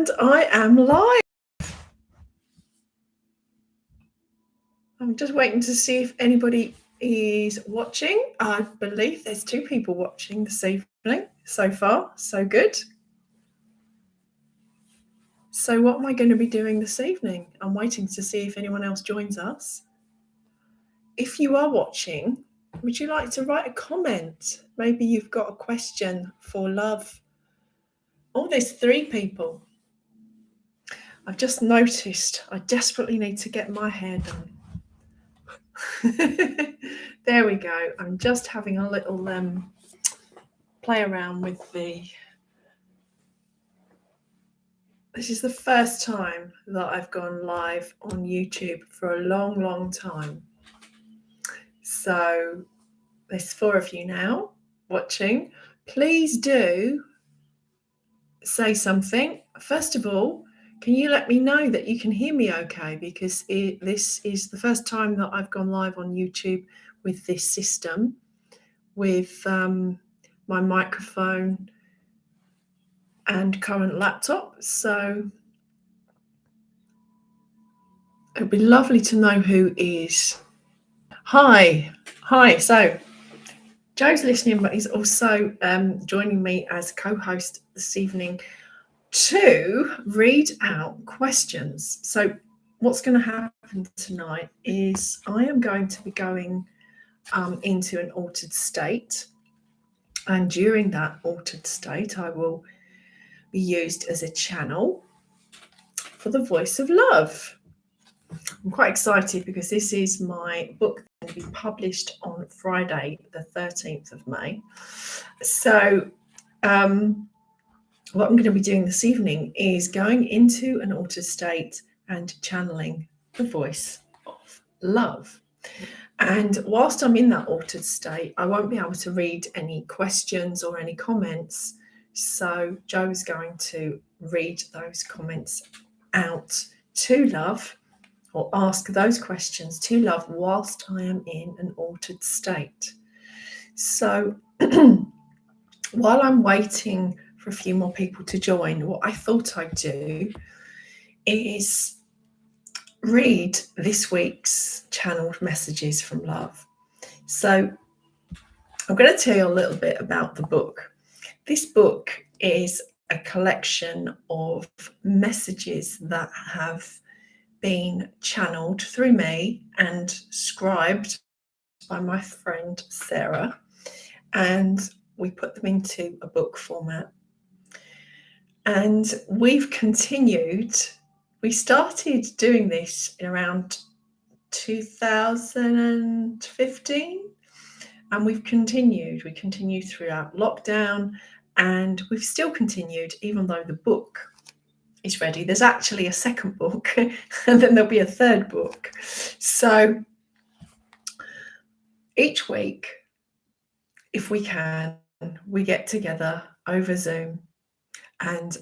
And I am live. I'm just waiting to see if anybody is watching. I believe there's 2 people watching this evening. So far, so good. So what am I going to be doing this evening? I'm waiting to see if anyone else joins us. If you are watching, would you like to write a comment? Maybe you've got a question for love. Oh, there's 3 people. I've just noticed I desperately need to get my hair done. There we go. I'm just having a little play around with this is the first time that I've gone live on YouTube for a long time. So there's 4 of you now watching. Please do say something. First of all, can you let me know that you can hear me okay? Because this is the first time that I've gone live on YouTube with this system, with my microphone and current laptop. So it'd be lovely to know who is. Hi. So Joe's listening, but he's also joining me as co-host this evening to read out questions. So what's going to happen tonight is I am going to be going into an altered state, and during that altered state I will be used as a channel for the voice of love. I'm quite excited because this is my book going to be published on Friday the 13th of May. So what I'm going to be doing this evening is going into an altered state and channeling the voice of love. And whilst I'm in that altered state, I won't be able to read any questions or any comments. So Joe's going to read those comments out to love, or ask those questions to love whilst I am in an altered state. So while I'm waiting for a few more people to join, what I thought I'd do is read this week's channeled messages from love. So I'm going to tell you a little bit about the book. This book is a collection of messages that have been channeled through me and scribed by my friend Sarah, and we put them into a book format. And we've continued. We started doing this in around 2015, and we've continued. We continued throughout lockdown, and we've still continued even though the book is ready. There's actually a second book and then there'll be a third book. So each week, if we can, we get together over Zoom and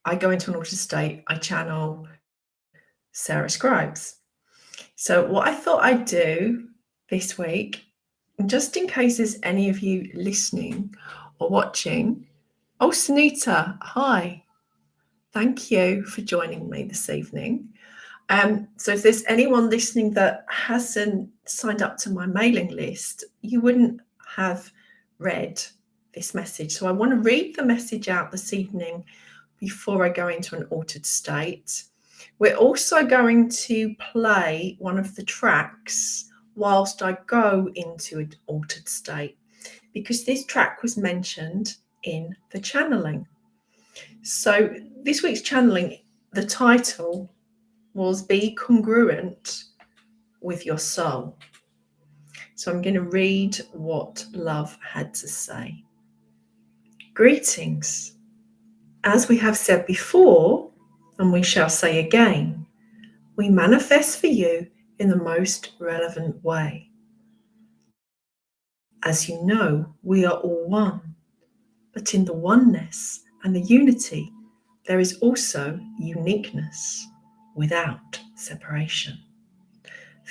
I go into an altered state. I channel Sarah Scribes. So what I thought I'd do this week, just in case there's any of you listening or watching. Oh, Sunita, hi. Thank you for joining me this evening. So if there's anyone listening that hasn't signed up to my mailing list, you wouldn't have read this message. So I want to read the message out this evening before I go into an altered state. We're also going to play one of the tracks whilst I go into an altered state, because this track was mentioned in the channeling. So this week's channeling, the title was Be Congruent with Your Soul. So I'm going to read what love had to say. Greetings. As we have said before, and we shall say again, we manifest for you in the most relevant way. As you know, we are all one, but in the oneness and the unity, there is also uniqueness without separation.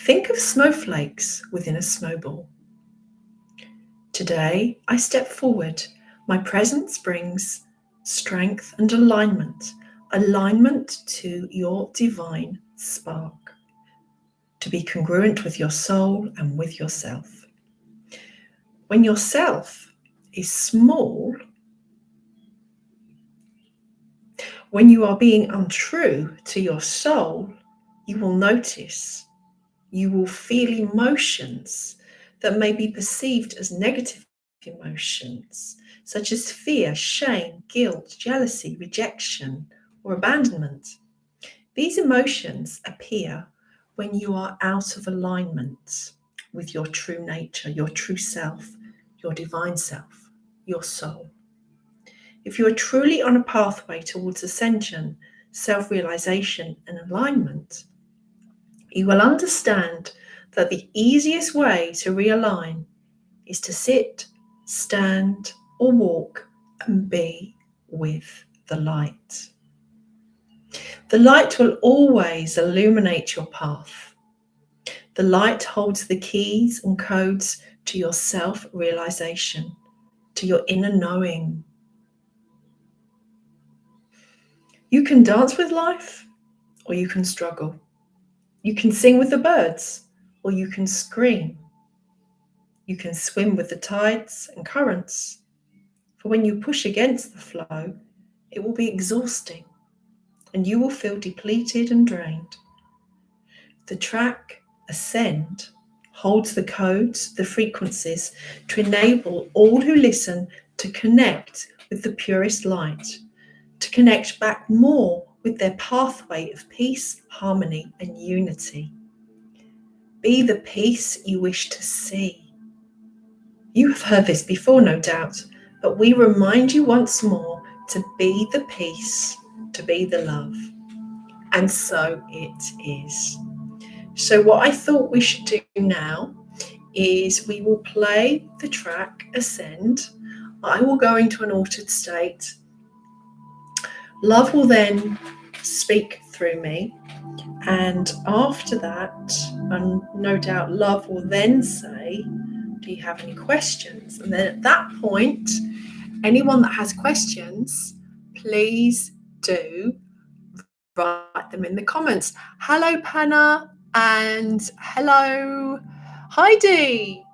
Think of snowflakes within a snowball. Today, I step forward. My presence brings strength and alignment. alignment to your divine spark, to be congruent with your soul and with yourself. When yourself is small, when you are being untrue to your soul, you will notice, you will feel emotions that may be perceived as negative emotions, such as fear, shame, guilt, jealousy, rejection, or abandonment. These emotions appear when you are out of alignment with your true nature, your true self, your divine self, your soul. If you are truly on a pathway towards ascension, self-realization, and alignment, you will understand that the easiest way to realign is to sit, stand, or walk and be with the light. The light will always illuminate your path. The light holds the keys and codes to your self-realization, to your inner knowing. You can dance with life, or you can struggle. You can sing with the birds, or you can scream. You can swim with the tides and currents. For when you push against the flow, it will be exhausting, and you will feel depleted and drained. The track, Ascend, holds the codes, the frequencies, to enable all who listen to connect with the purest light, to connect back more with their pathway of peace, harmony, and unity. Be the peace you wish to see. You have heard this before, no doubt, but we remind you once more to be the peace, to be the love. And so it is. So what I thought we should do now is we will play the track Ascend. I will go into an altered state. Love will then speak through me. And after that, and no doubt love will then say, do you have any questions? And then at that point, anyone that has questions, please do write them in the comments. Hello, Panna, and hello, Heidi.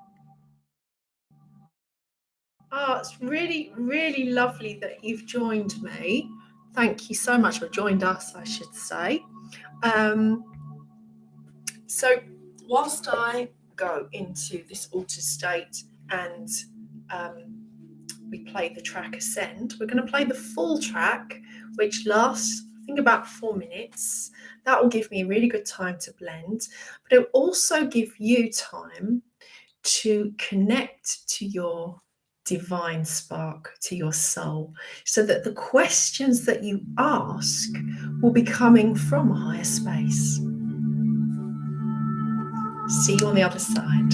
Oh, it's really, really lovely that you've joined me. Thank you so much, or joined us, I should say. So whilst I go into this altered state and we play the track Ascend, we're going to play the full track, which lasts, I think, about 4 minutes. That will give me a really good time to blend, but it will also give you time to connect to your divine spark, to your soul, so that the questions that you ask will be coming from a higher space. See you on the other side.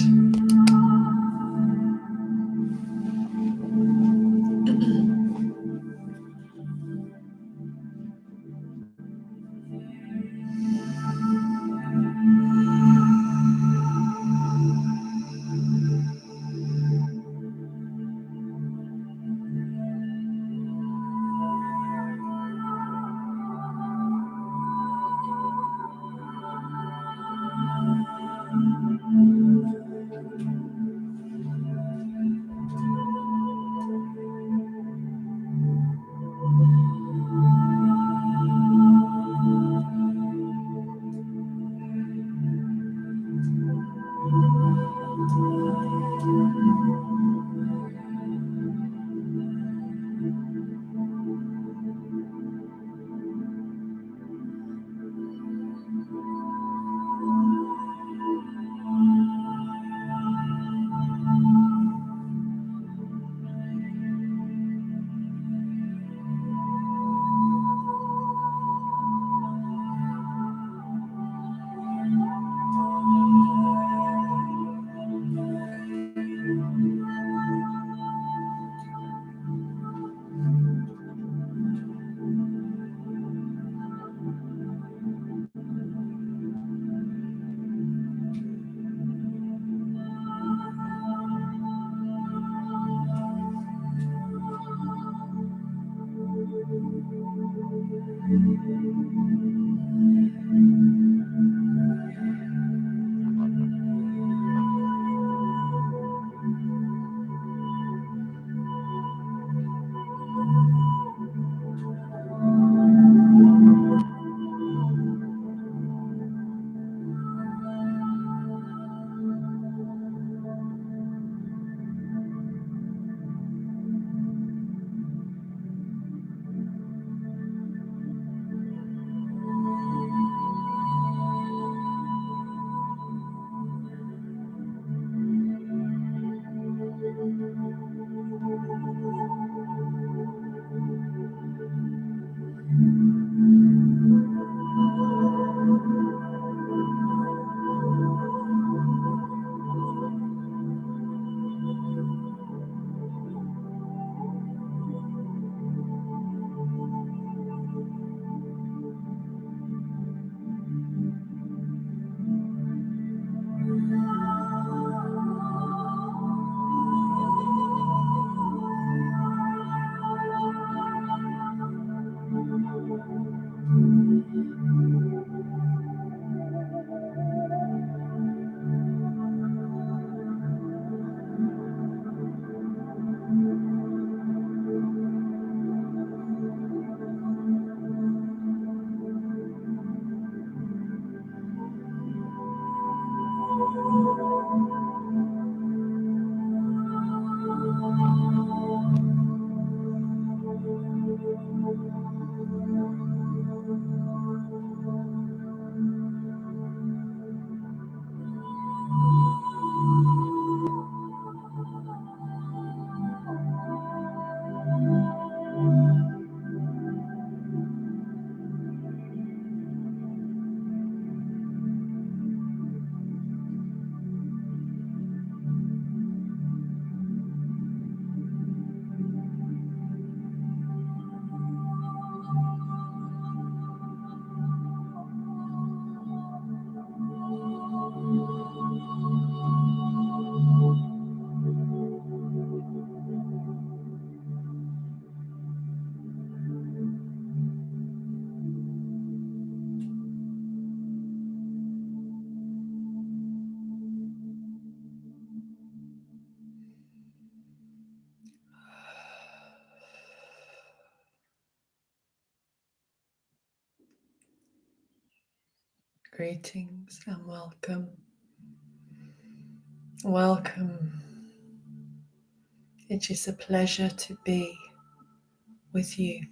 Greetings and welcome. Welcome. It is a pleasure to be with you.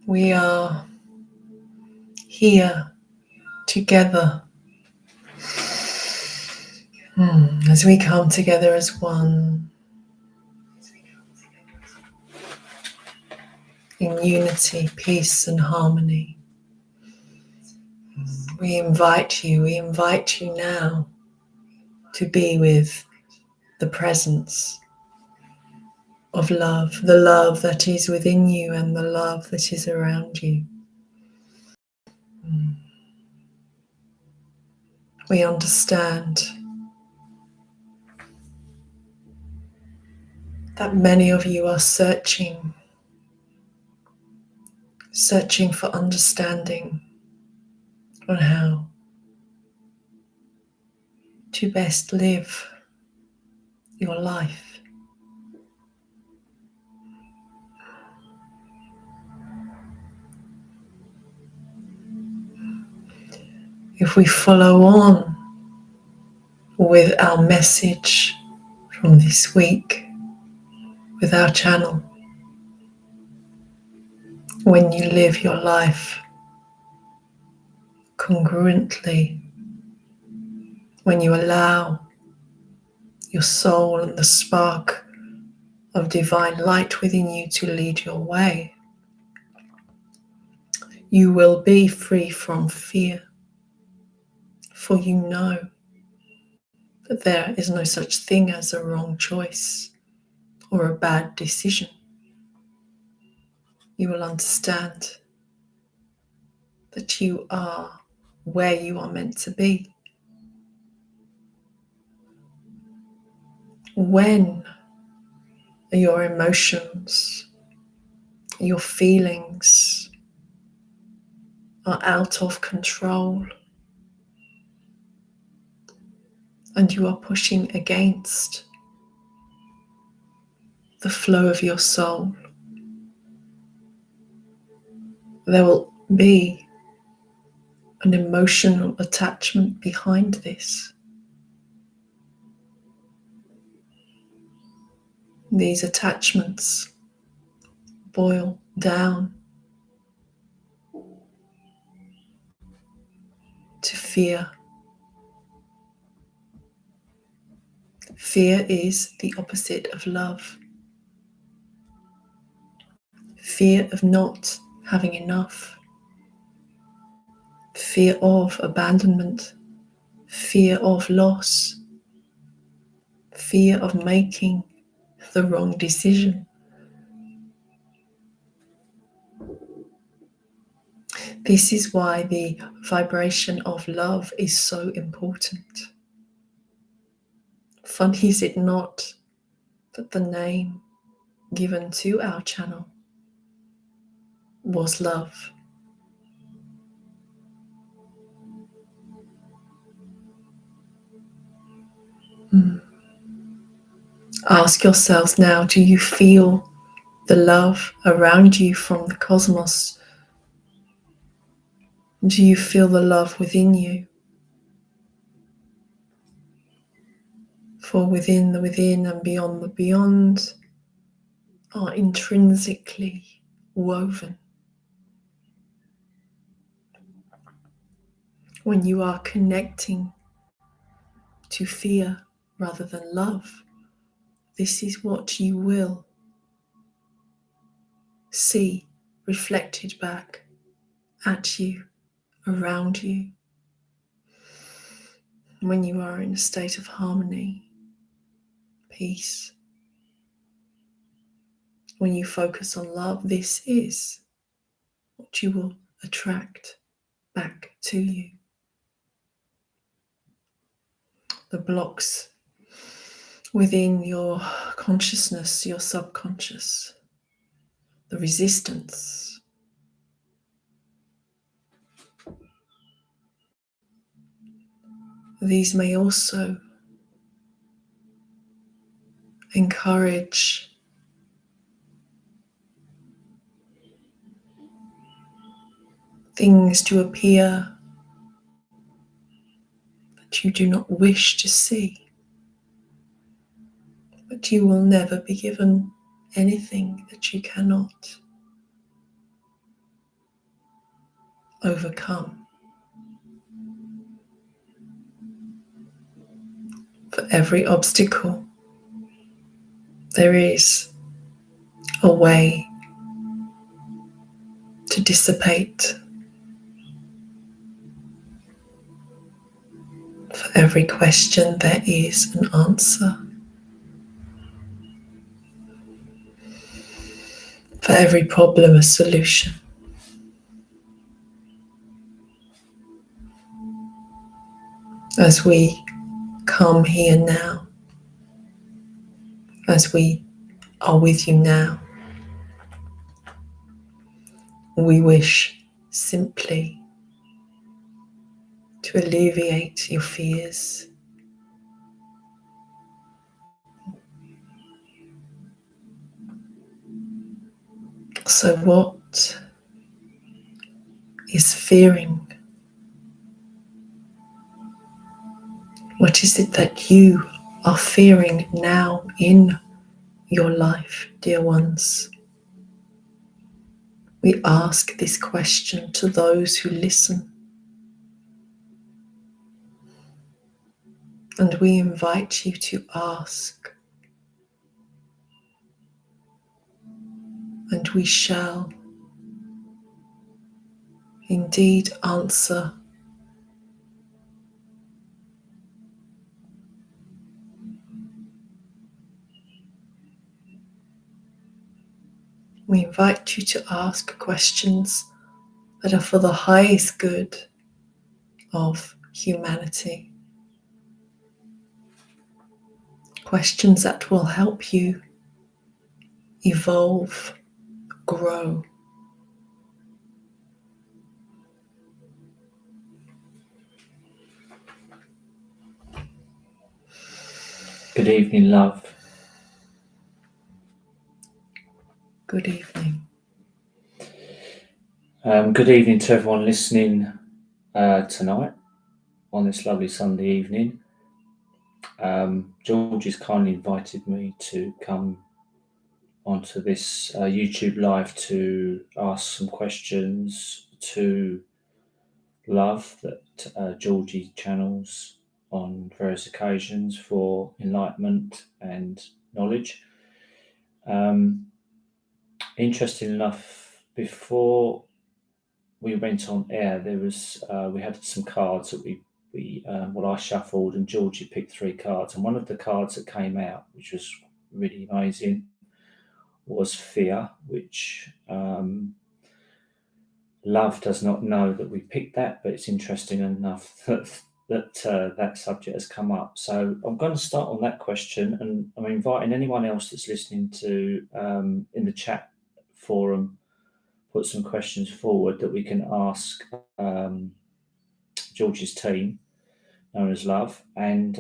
We are here together as we come together as one in unity, peace, and harmony. We invite you now to be with the presence of love, the love that is within you and the love that is around you. We understand that many of you are searching for understanding on how to best live your life. If we follow on with our message from this week, with our channel, when you live your life congruently, when you allow your soul and the spark of divine light within you to lead your way, you will be free from fear, for you know that there is no such thing as a wrong choice or a bad decision. You will understand that you are where you are meant to be. When your emotions, Your feelings are out of control, and you are pushing against the flow of your soul. There will be an emotional attachment behind this. These attachments boil down to fear. Fear is the opposite of love. Fear of not having enough. Fear of abandonment. Fear of loss. Fear of making the wrong decision. This is why the vibration of love is so important. Funny is it not that the name given to our channel was love. Ask yourselves now, do you feel the love around you from the cosmos? Do you feel the love within you? For within, the within, and beyond the beyond are intrinsically woven. When you are connecting to fear rather than love, this is what you will see reflected back at you, around you. When you are in a state of harmony, peace, when you focus on love, this is what you will attract back to you. The blocks within your consciousness, your subconscious, the resistance, these may also encourage things to appear that you do not wish to see. But you will never be given anything that you cannot overcome. For every obstacle, there is a way to dissipate. For every question, there is an answer. For every problem, a solution. As we come here now, as we are with you now, we wish simply to alleviate your fears. So what is fearing? What is it that you are fearing now in your life, dear ones? We ask this question to those who listen. And we invite you to ask. And we shall indeed answer. We invite you to ask questions that are for the highest good of humanity. Questions that will help you evolve, grow. Good evening, love. Good evening. Good evening to everyone listening tonight on this lovely Sunday evening. Georgie's kindly invited me to come onto this YouTube live to ask some questions to love that Georgie channels on various occasions for enlightenment and knowledge. Interesting enough, before we went on air, there was we had some cards that I shuffled, and Georgie picked 3 cards, and one of the cards that came out, which was really amazing, was fear, which love does not know that we picked that, but it's interesting enough that subject has come up. So I'm going to start on that question, and I'm inviting anyone else that's listening to in the chat forum put some questions forward that we can ask George's team, known as Love. And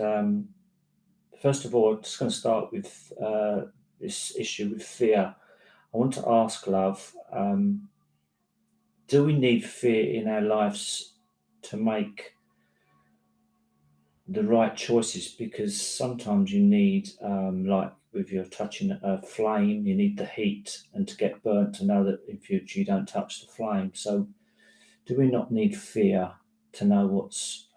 first of all, I'm just going to start with this issue with fear. I want to ask Love, do we need fear in our lives to make the right choices? Because sometimes you need, like if you're touching a flame, you need the heat and to get burnt to know that in future you don't touch the flame. So do we not need fear to know what's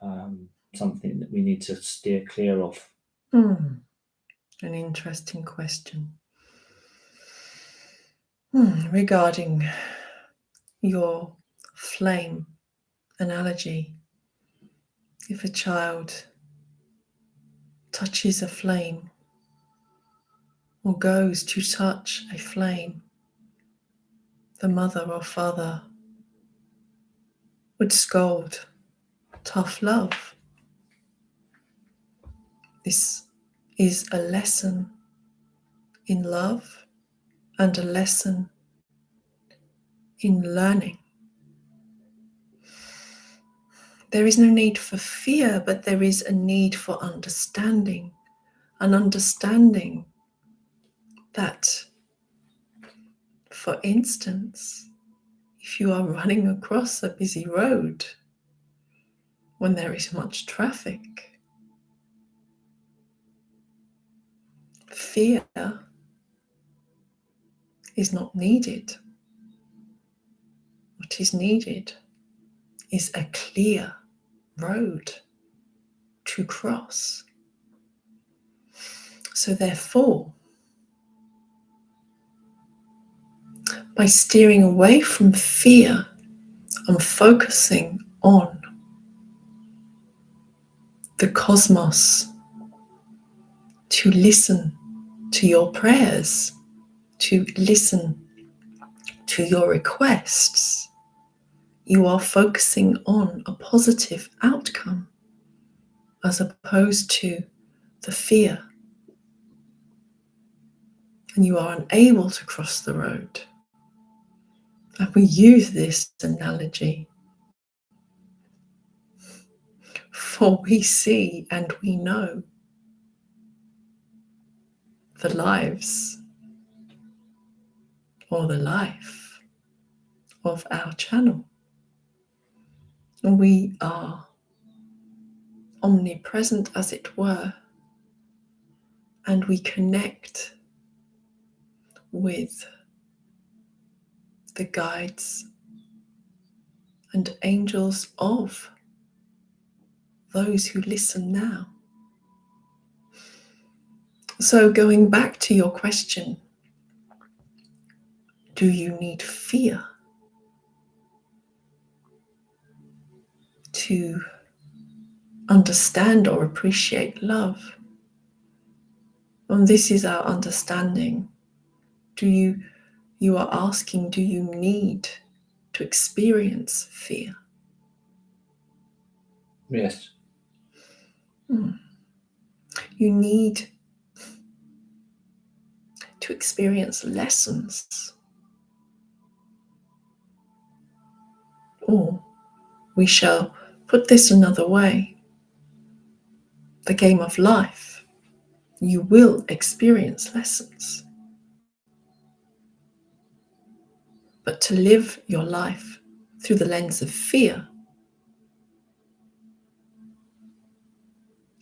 something that we need to steer clear of? An interesting question. Regarding your flame analogy, if a child touches a flame or goes to touch a flame, the mother or father would scold, tough love. This is a lesson in love and a lesson in learning. There is no need for fear, but there is a need for understanding. An understanding that, for instance, if you are running across a busy road when there is much traffic, fear is not needed. What is needed is a clear road to cross. So therefore, by steering away from fear and focusing on the cosmos, to listen to your prayers, to listen to your requests, you are focusing on a positive outcome as opposed to the fear. And you are unable to cross the road. And we use this analogy, for we see and we know the lives or the life of our channel. And we are omnipresent, as it were, and we connect with the guides and angels of those who listen now. So going back to your question, do you need fear to understand or appreciate love? And this is our understanding. You are asking, do you need to experience fear? Yes. You need to experience lessons Or we shall put this another way. The game of life, you will experience lessons. But to live your life through the lens of fear,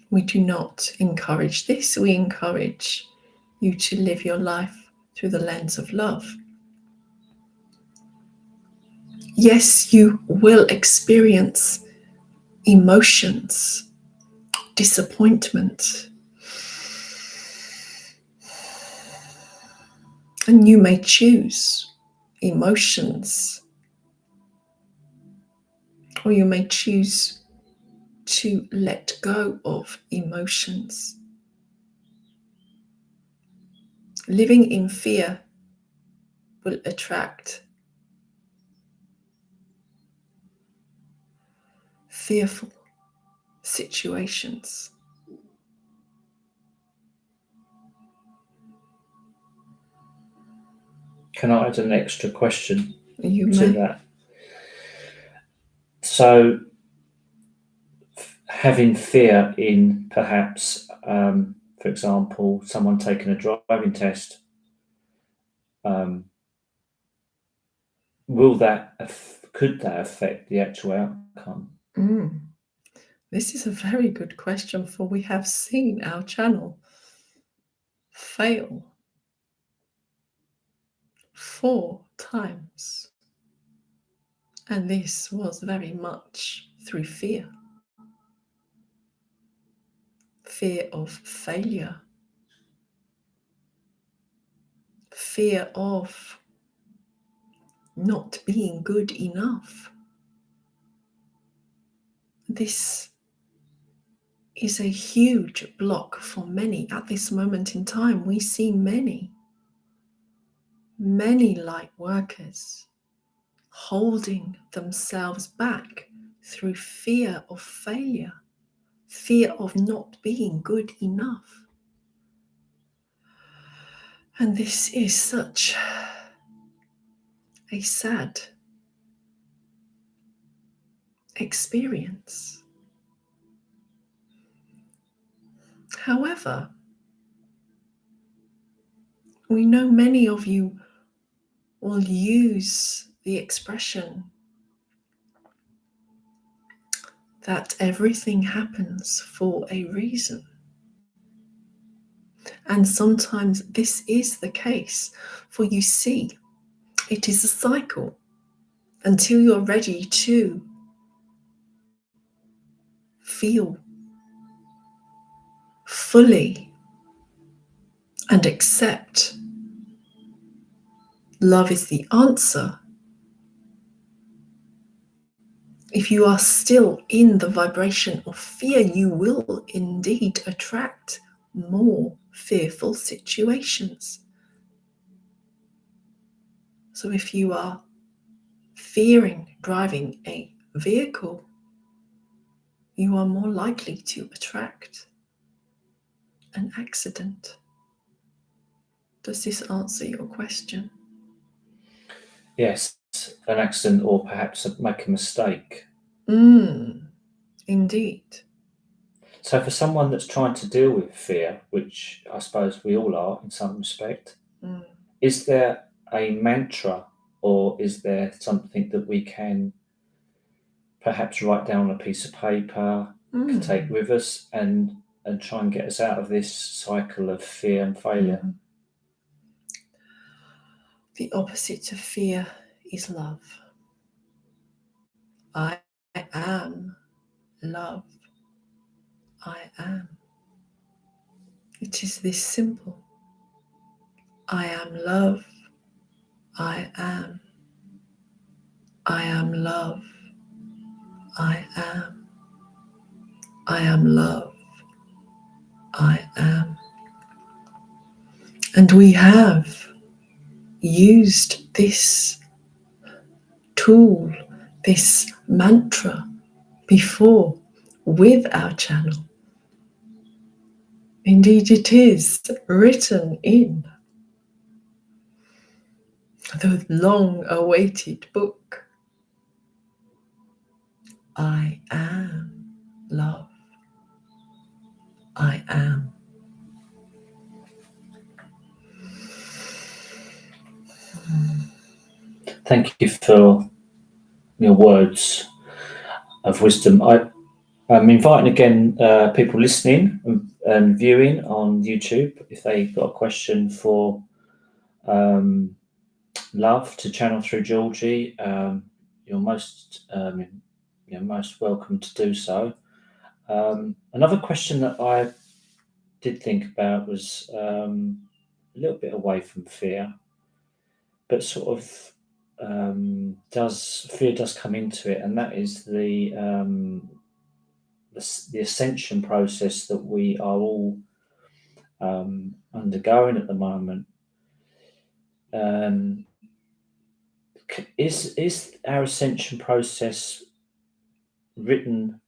we do not encourage this. We encourage you to live your life through the lens of love. Yes, you will experience emotions, disappointment, and you may choose emotions, or you may choose to let go of emotions. Living in fear will attract fearful situations. Can I add an extra question You to may. that? So, having fear in perhaps, for example, someone taking a driving test, could that affect the actual outcome? This is a very good question, for we have seen our channel fail 4 times. And this was very much through fear. Fear of failure. Fear of not being good enough. This is a huge block for many at this moment in time. We see many light workers holding themselves back through fear of failure, fear of not being good enough. And this is such a sad experience. However, we know many of you will use the expression that everything happens for a reason. And sometimes this is the case, for you see, it is a cycle until you're ready to feel fully and accept love is the answer. If you are still in the vibration of fear, you will indeed attract more fearful situations. So if you are fearing driving a vehicle, you are more likely to attract an accident. Does this answer your question? Yes, an accident, or perhaps make a mistake. Indeed. So, for someone that's trying to deal with fear, which I suppose we all are in some respect, is there a mantra, or is there something that we can perhaps write down on a piece of paper, take with us, and try and get us out of this cycle of fear and failure? The opposite of fear is love. I am love. I am. It is this simple. I am love. I am. I am love. I am. I am love. I am. And we have used this tool, this mantra before with our channel. Indeed, it is written in the long-awaited book, I am love. I am. Thank you for your words of wisdom. I'm inviting again people listening and viewing on YouTube, if they've got a question for love to channel through Georgie, you're most most welcome to do so. Another question that I did think about was a little bit away from fear, but sort of does fear does come into it, and that is the ascension process that we are all undergoing at the moment. Um, is our ascension process written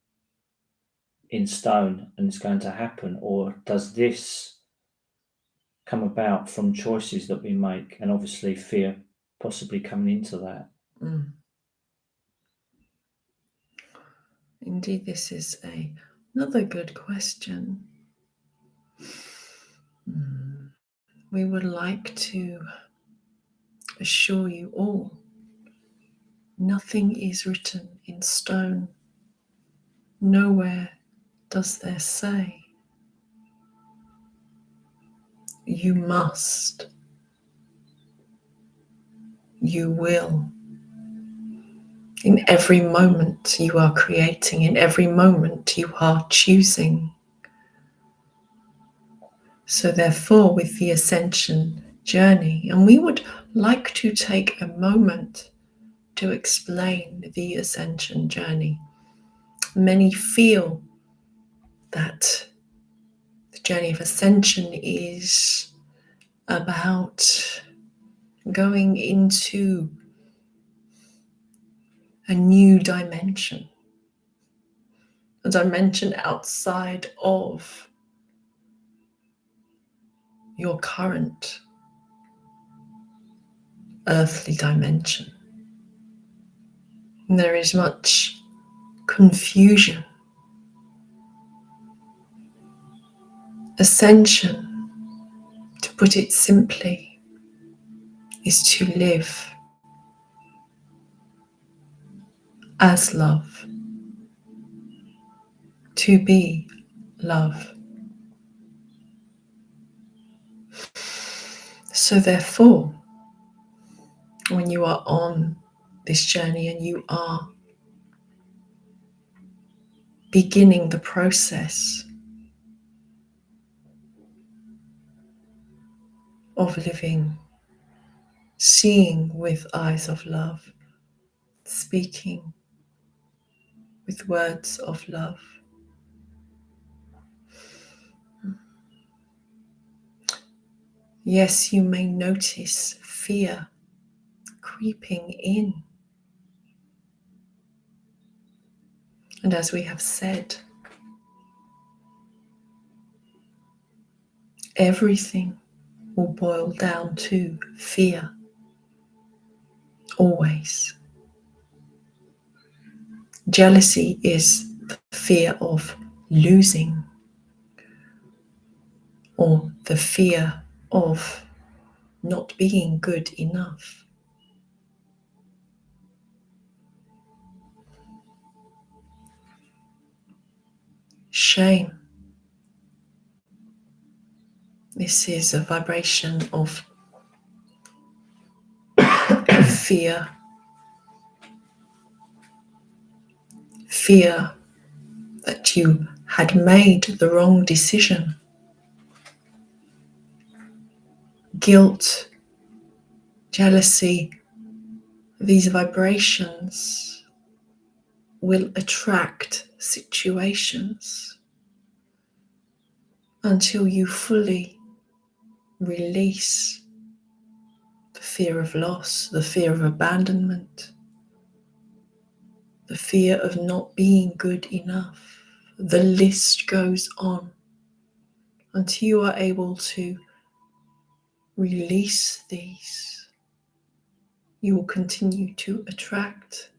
in stone and it's going to happen, or does this come about from choices that we make, and obviously fear possibly coming into that? Indeed, this is another good question. We would like to assure you all, nothing is written in stone. Nowhere does there say, you must, you will. In every moment you are creating, in every moment you are choosing. So therefore, with the ascension journey, and we would like to take a moment to explain the ascension journey. Many feel that the journey of ascension is about going into a new dimension, a dimension outside of your current earthly dimension. And there is much confusion. Ascension, to put it simply, is to live as love, to be love. So therefore, when you are on this journey and you are beginning the process of living, seeing with eyes of love, speaking with words of love, yes, you may notice fear creeping in. And as we have said, everything will boil down to fear, always. Jealousy is the fear of losing, or the fear of not being good enough. Shame. This is a vibration of fear. Fear that you had made the wrong decision. Guilt, jealousy, these vibrations will attract situations until you fully release the fear of loss, the fear of abandonment, the fear of not being good enough. The list goes on until you are able to release these. You will continue to attract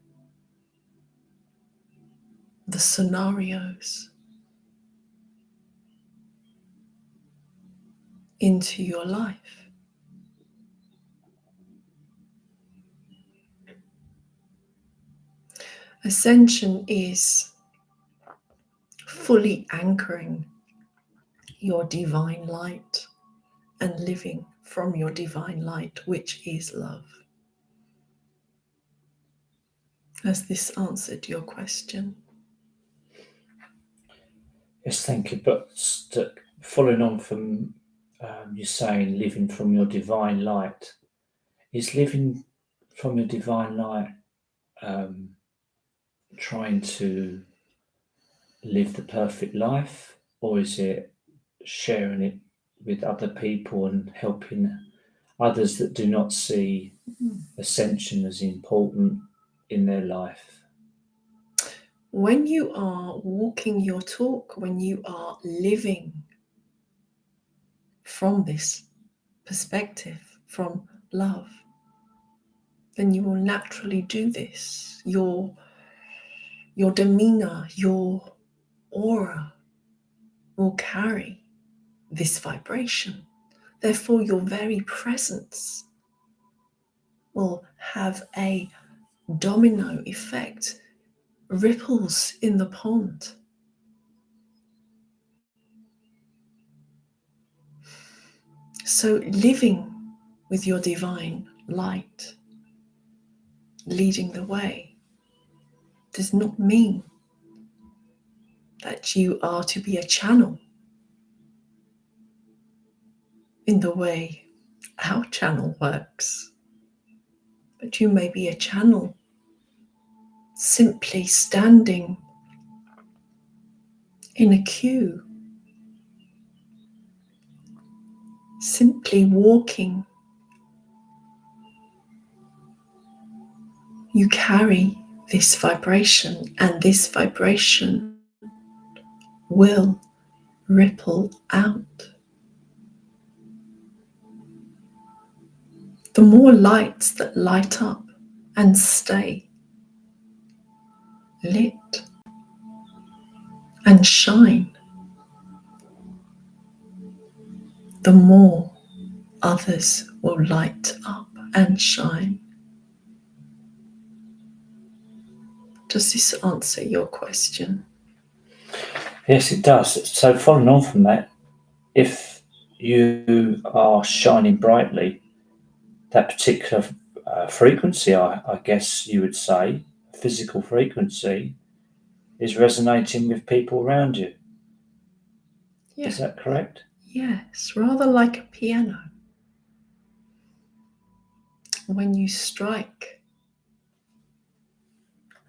the scenarios into your life. Ascension is fully anchoring your divine light and living from your divine light, which is love. Has this answered your question? Yes, thank you. But following on from you saying living from your divine light, is living from your divine light trying to live the perfect life, or is it sharing it with other people and helping others that do not see ascension as important in their life? When you are walking your talk, when you are living from this perspective, from love, then you will naturally do this. Your demeanor, your aura will carry this vibration. Therefore, your very presence will have a domino effect, ripples in the pond. So, living with your divine light, leading the way, does not mean that you are to be a channel in the way our channel works, but you may be a channel simply standing in a queue, simply walking. You carry this vibration, and this vibration will ripple out. The more lights that light up and stay lit and shine, the more others will light up and shine. Does this answer your question? Yes, it does. So, following on from that, if you are shining brightly, that particular frequency, I guess you would say, physical frequency, is resonating with people around you. Yeah. Is that correct? Yes, rather like a piano. When you strike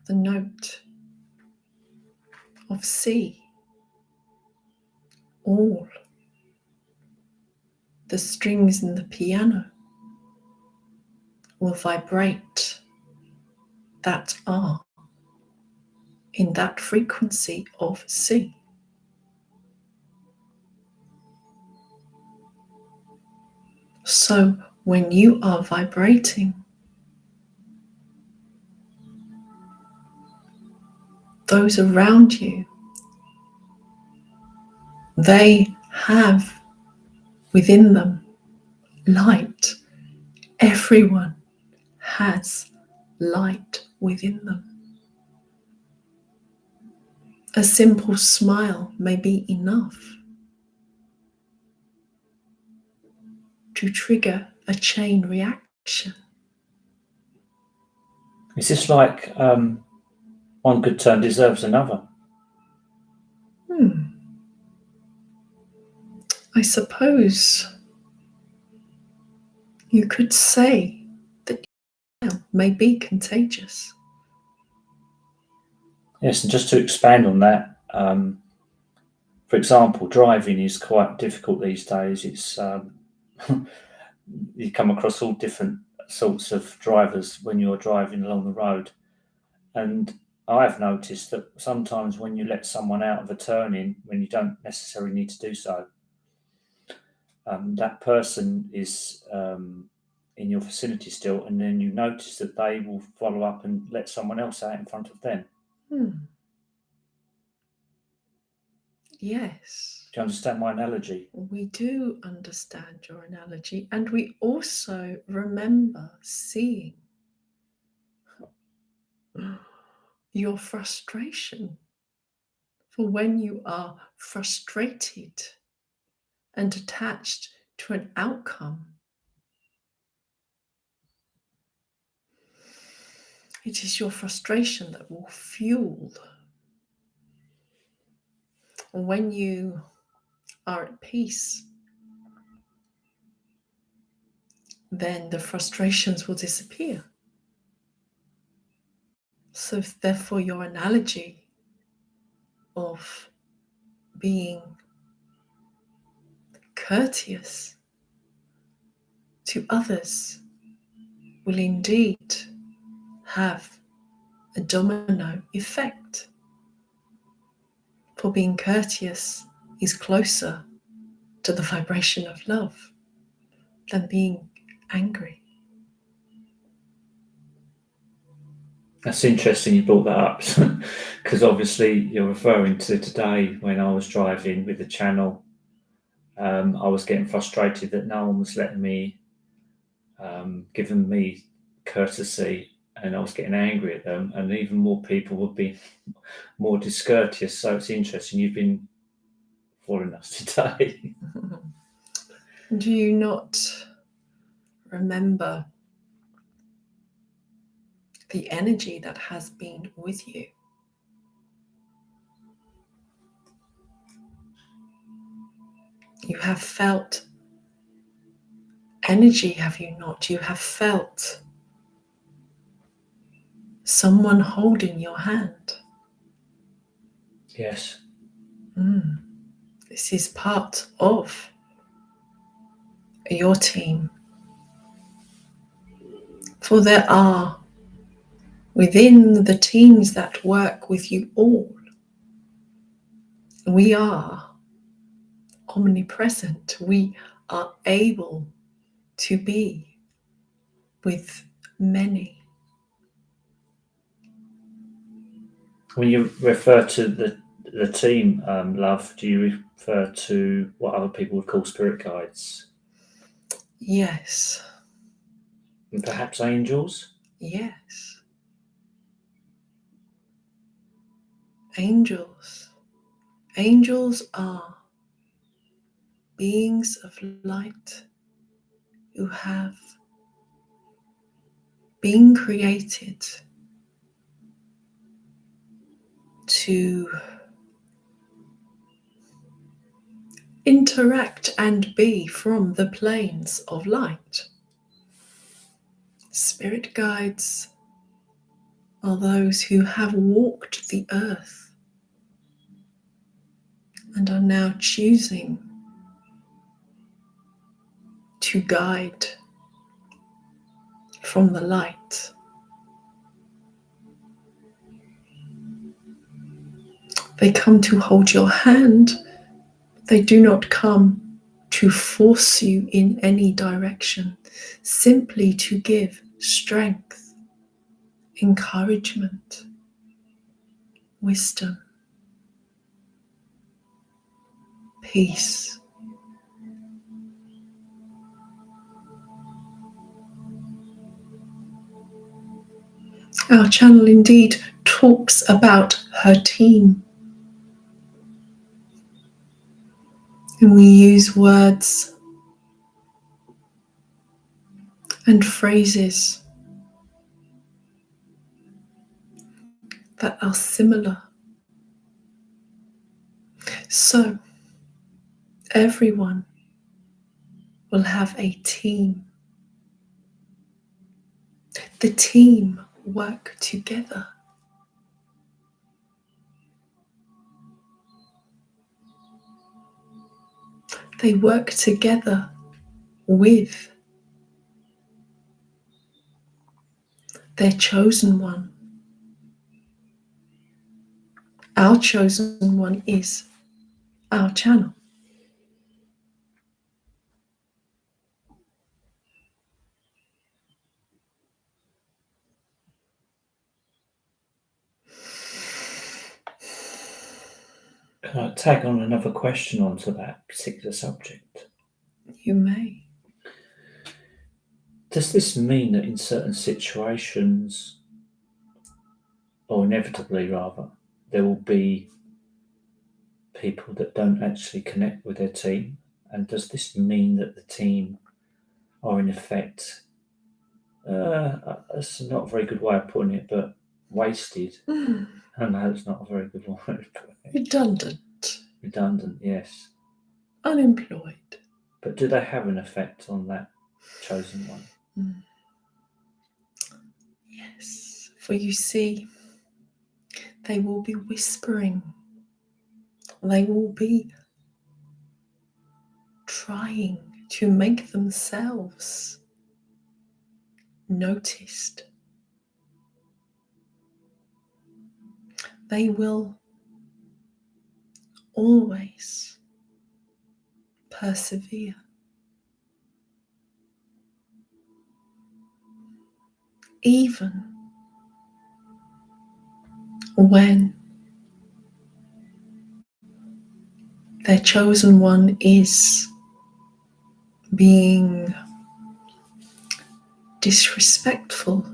the note of C, all the strings in the piano will vibrate that are in that frequency of C. So when you are vibrating, those around you, they have within them light. Everyone has light within them. A simple smile may be enough to trigger a chain reaction. Is this like one good turn deserves another? I suppose you could say that smile may be contagious. Yes, and just to expand on that, for example, driving is quite difficult these days. It's you come across all different sorts of drivers when you're driving along the road, and I've noticed that sometimes when you let someone out of a turning when you don't necessarily need to do so, that person is in your vicinity still, and then you notice that they will follow up and let someone else out in front of them. Yes. Do you understand my analogy? We do understand your analogy, and we also remember seeing your frustration for when you are frustrated and attached to an outcome. It is your frustration that will fuel. When you are at peace, then the frustrations will disappear. So therefore, your analogy of being courteous to others will indeed have a domino effect. For being courteous is closer to the vibration of love than being angry. That's interesting you brought that up, because obviously you're referring to today when I was driving with the channel. I was getting frustrated that no one was letting me, giving me courtesy, and I was getting angry at them, and even more people would be more discourteous. So it's interesting you've been following us today. Do you not remember the energy that has been with you? You have felt energy, have you not? You have felt someone holding your hand. Yes. This is part of your team. For there are within the teams that work with you all, we are omnipresent. We are able to be with many. When you refer to the team, love, do you refer to what other people would call spirit guides? Yes, And perhaps angels? yes. Angels. Angels are beings of light who have been created to interact and be from the planes of light. Spirit guides are those who have walked the earth and are now choosing to guide from the light. They come to hold your hand. They do not come to force you in any direction, simply to give strength, encouragement, wisdom, peace. Our channel indeed talks about her team. And we use words and phrases that are similar. So everyone will have a team. The team work together. They work together with their chosen one. Our chosen one is our channel. Can I tag on another question onto that particular subject? You may. Does this mean that in certain situations, or inevitably rather, there will be people that don't actually connect with their team? And does this mean that the team are in effect, that's not a very good way of putting it, but wasted? I know it's not a very good way of putting it. Redundant. Redundant, yes. Unemployed. But do they have an effect on that chosen one? Yes. For you see, they will be whispering. They will be trying to make themselves noticed. They will always persevere. Even when their chosen one is being disrespectful,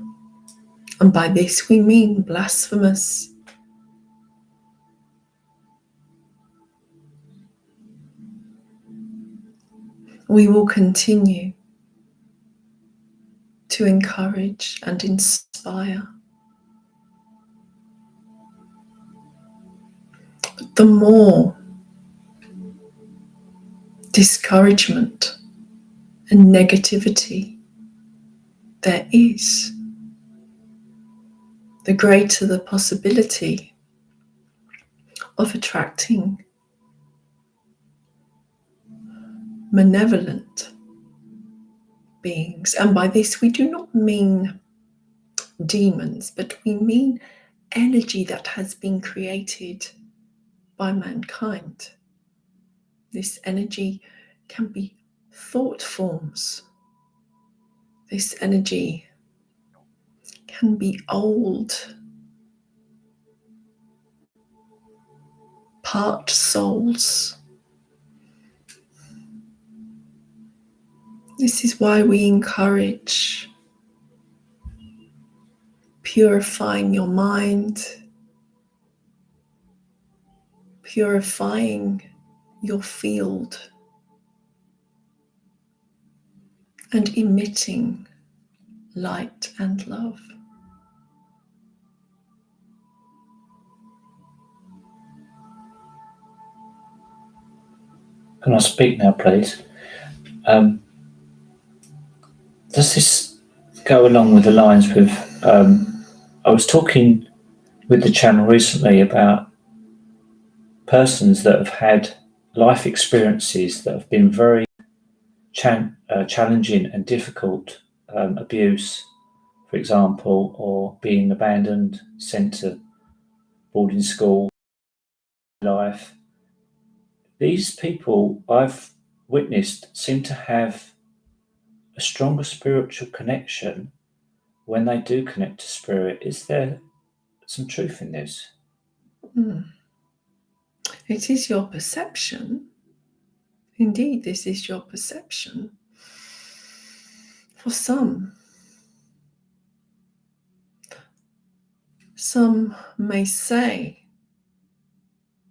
and by this we mean blasphemous. We will continue to encourage and inspire. But the more discouragement and negativity there is, the greater the possibility of attracting malevolent beings. And by this we do not mean demons, but we mean energy that has been created by mankind. This energy can be thought forms. This energy can be old, part souls. This is why we encourage purifying your mind, purifying your field, and emitting light and love. Can I speak now, please? Does this go along with the lines with? I was talking with the channel recently about persons that have had life experiences that have been very challenging and difficult, abuse, for example, or being abandoned, sent to boarding school, life. These people I've witnessed seem to have a stronger spiritual connection when they do connect to spirit. Is there some truth in this? It is your perception. Indeed, this is your perception. For some may say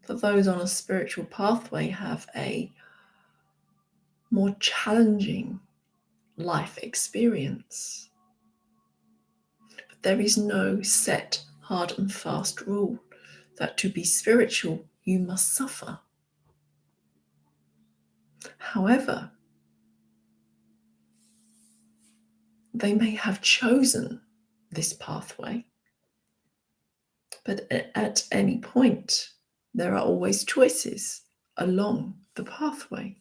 that those on a spiritual pathway have a more challenging life experience. But there is no set, hard and fast rule that to be spiritual, you must suffer. However, they may have chosen this pathway, but at any point, there are always choices along the pathway.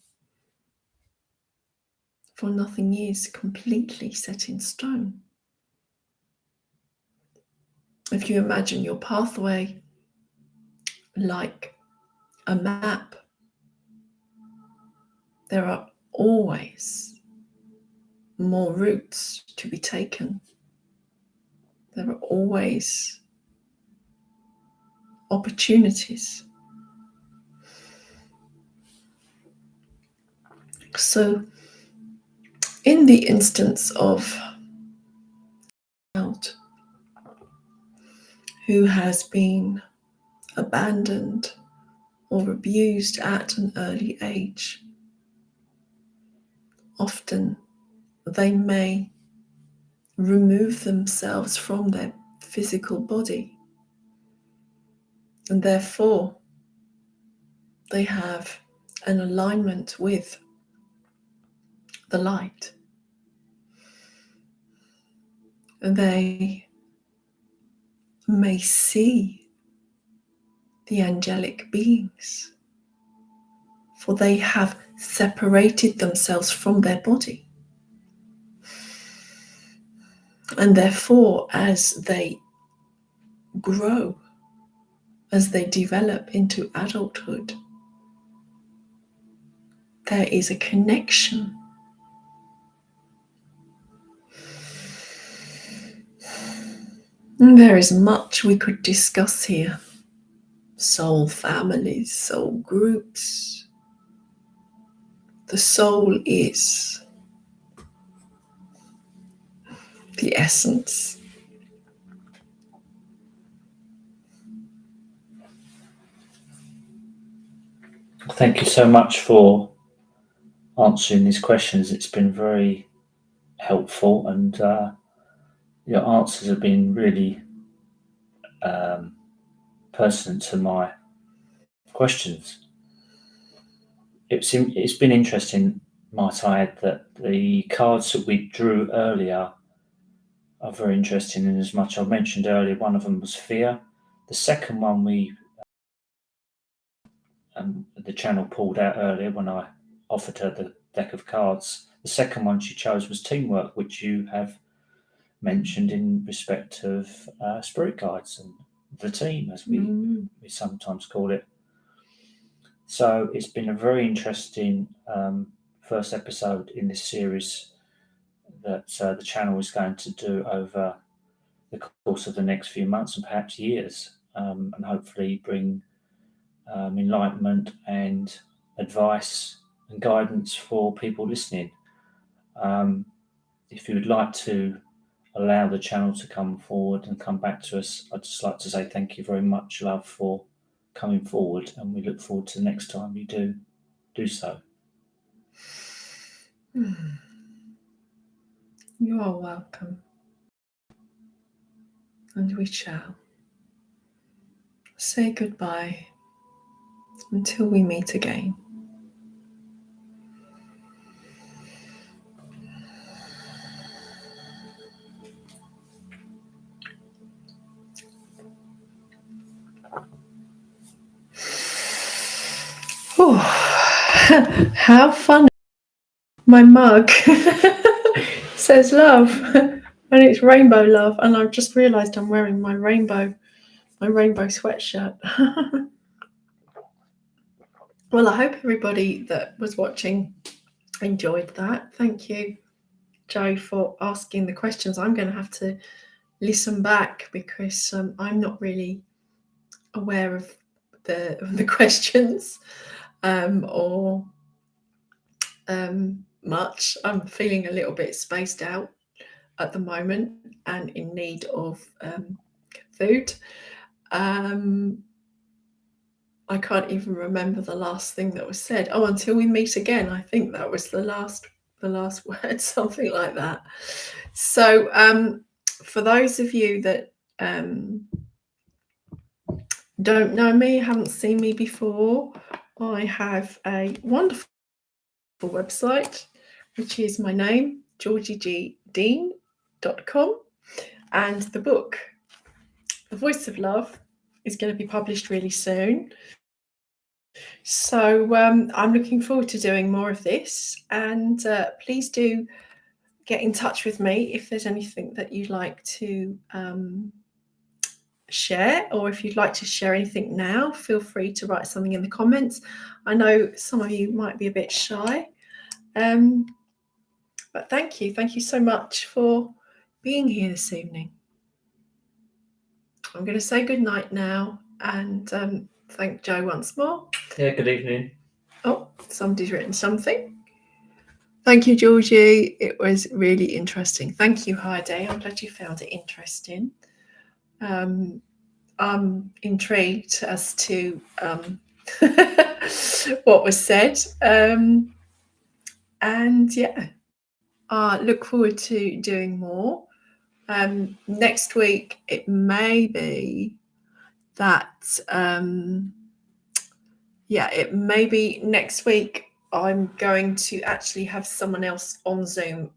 For nothing is completely set in stone. If you imagine your pathway like a map, there are always more routes to be taken. There are always opportunities. So, in the instance of a child who has been abandoned or abused at an early age, often they may remove themselves from their physical body, and therefore they have an alignment with the light, and they may see the angelic beings, for they have separated themselves from their body. And therefore, as they grow, as they develop into adulthood, there is a connection. And there is much we could discuss here. Soul families, soul groups. The soul is the essence. Thank you so much for answering these questions. It's been very helpful, and your answers have been really pertinent to my questions. It's been interesting, might I add, that the cards that we drew earlier are very interesting in as much I mentioned earlier. One of them was fear. The second one the channel pulled out earlier when I offered her the deck of cards. The second one she chose was teamwork, which you have mentioned in respect of spirit guides and the team, as we sometimes call it. So it's been a very interesting first episode in this series that the channel is going to do over the course of the next few months and perhaps years, and hopefully bring enlightenment and advice and guidance for people listening. If you would like to allow the channel to come forward and come back to us, I'd just like to say thank you very much, love, for coming forward, and we look forward to the next time you do so. You are welcome, and we shall say goodbye until we meet again. Oh, how funny. My mug says love, and it's rainbow love, and I've just realised I'm wearing my rainbow sweatshirt. Well, I hope everybody that was watching enjoyed that. Thank you, Joe, for asking the questions. I'm going to have to listen back because I'm not really aware of the questions or much. I'm feeling a little bit spaced out at the moment and in need of food. I can't even remember the last thing that was said. Oh, until we meet again. I think that was the last word, something like that. So for those of you that don't know me, haven't seen me before, I have a wonderful website, which is my name, georgiegdean.com, and the book, The Voice of Love, is going to be published really soon. So I'm looking forward to doing more of this, and please do get in touch with me if there's anything that you'd like to share, or if you'd like to share anything now, feel free to write something in the comments. I know some of you might be a bit shy, but thank you so much for being here this evening. I'm going to say good night now, and thank Joe once more. Yeah, good evening. Oh, somebody's written something. Thank you, Georgie. It was really interesting. Thank you, Heidi. I'm glad you found it interesting. I'm intrigued as to what was said. And yeah, I look forward to doing more. Next week, it may be that, it may be next week I'm going to actually have someone else on Zoom,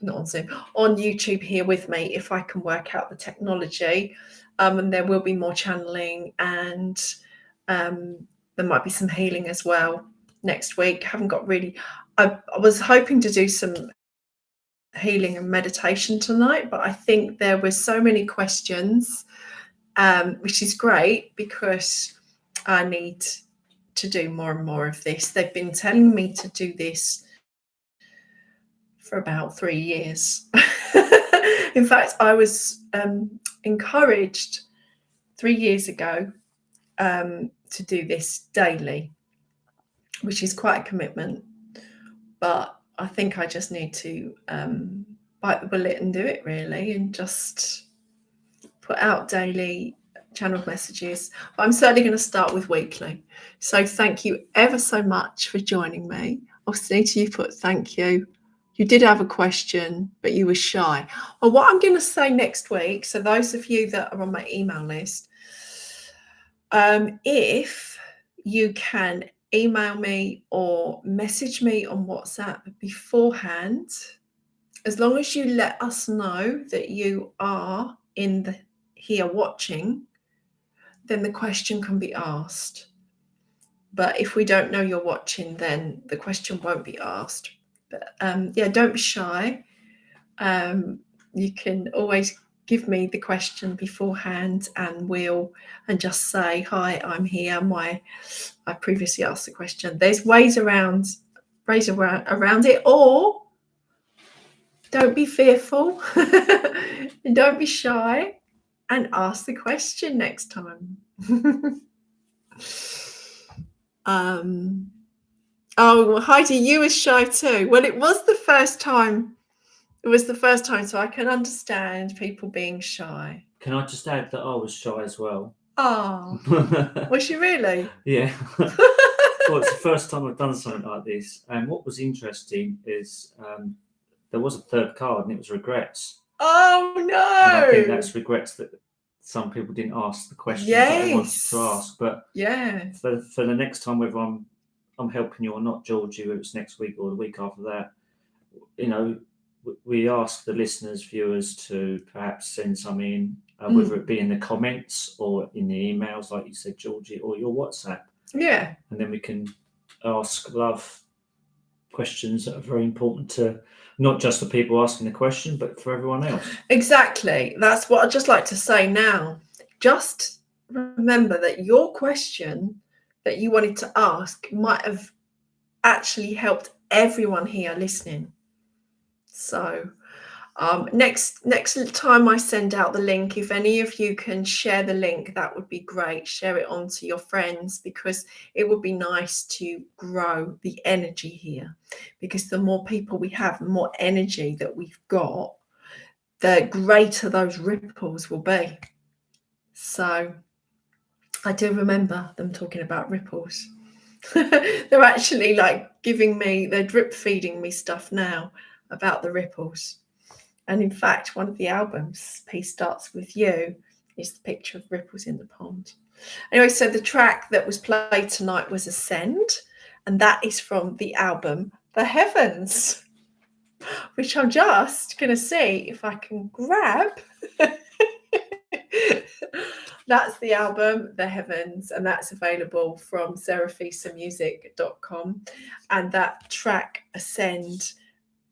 not on Zoom, on YouTube here with me if I can work out the technology. And there will be more channeling, and there might be some healing as well next week. I was hoping to do some healing and meditation tonight, but I think there were so many questions, which is great because I need to do more and more of this. They've been telling me to do this for about 3 years. In fact, I was encouraged 3 years ago to do this daily, which is quite a commitment, but I think I just need to bite the bullet and do it, really, and just put out daily channeled messages. But I'm certainly going to start with weekly. So thank you ever so much for joining me. Obviously, you put thank you. You did have a question, but you were shy. Well, what I'm going to say next week, so those of you that are on my email list, if you can email me or message me on WhatsApp beforehand, as long as you let us know that you are here watching, then the question can be asked. But if we don't know you're watching, then the question won't be asked. But don't be shy. You can always give me the question beforehand, and just say, hi, I'm here. I previously asked the question. There's ways around it, or don't be fearful and don't be shy, and ask the question next time. Oh, Heidi, you were shy too. Well, it was the first time. So I can understand people being shy. Can I just add that I was shy as well? Oh, was you really? Yeah. Well, it's the first time I've done something like this. And what was interesting is there was a third card, and it was regrets. Oh, no. And I think that's regrets that some people didn't ask the questions that they wanted to ask. But yeah, for the next time, whether I'm helping you or not, Georgie, whether it's next week or the week after that, we ask the listeners, viewers, to perhaps send some in, whether it be in the comments or in the emails, like you said, Georgie, or your WhatsApp. Yeah. And then we can ask love questions that are very important to not just the people asking the question, but for everyone else. Exactly. That's what I'd just like to say now. Just remember that your question that you wanted to ask might have actually helped everyone here listening. So next time I send out the link, if any of you can share the link, that would be great. Share it on to your friends, because it would be nice to grow the energy here, because the more people we have, the more energy that we've got, the greater those ripples will be. So I do remember them talking about ripples. They're actually they're drip feeding me stuff now about the ripples. And in fact, one of the albums, Peace Starts With You, is the picture of ripples in the pond. Anyway, so the track that was played tonight was Ascend, and that is from the album The Heavens, which I'm just going to see if I can grab. That's the album, The Heavens, and that's available from seraphisamusic.com. And that track, Ascend,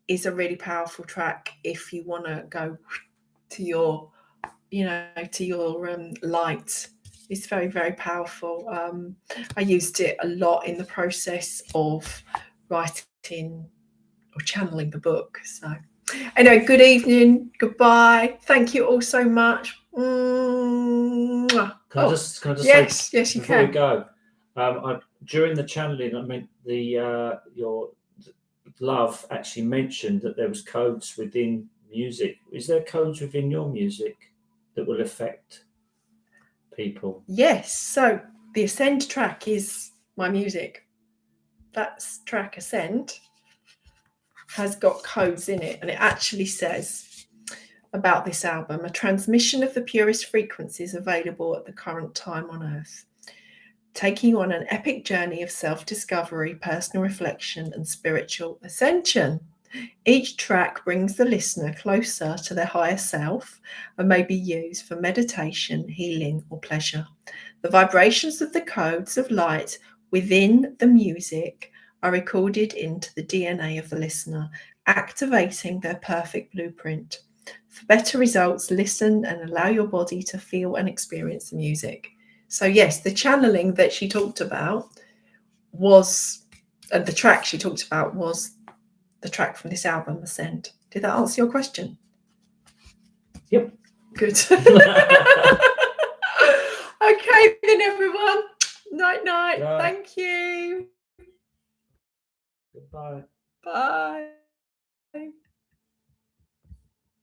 is a really powerful track if you want to go to your light. It's very, very powerful. I used it a lot in the process of writing or channeling the book. So anyway, good evening, goodbye, thank you all so much. Can I just yes, say, yes, you before can. we go, during the channeling, I meant the Love actually mentioned that there was codes within music. Is there codes within your music that will affect people? Yes. So the Ascend track is my music. That's track Ascend has got codes in it, and it actually says about this album: a transmission of the purest frequencies available at the current time on Earth, taking you on an epic journey of self-discovery, personal reflection, and spiritual ascension. Each track brings the listener closer to their higher self and may be used for meditation, healing, or pleasure. The vibrations of the codes of light within the music are recorded into the DNA of the listener, activating their perfect blueprint. For better results, listen and allow your body to feel and experience the music. So yes, the channeling that she talked about was, and the track she talked about was the track from this album, Ascend. Did that answer your question? Yep. Good. Okay then, everyone. Night. Right. Thank you. Goodbye. Bye.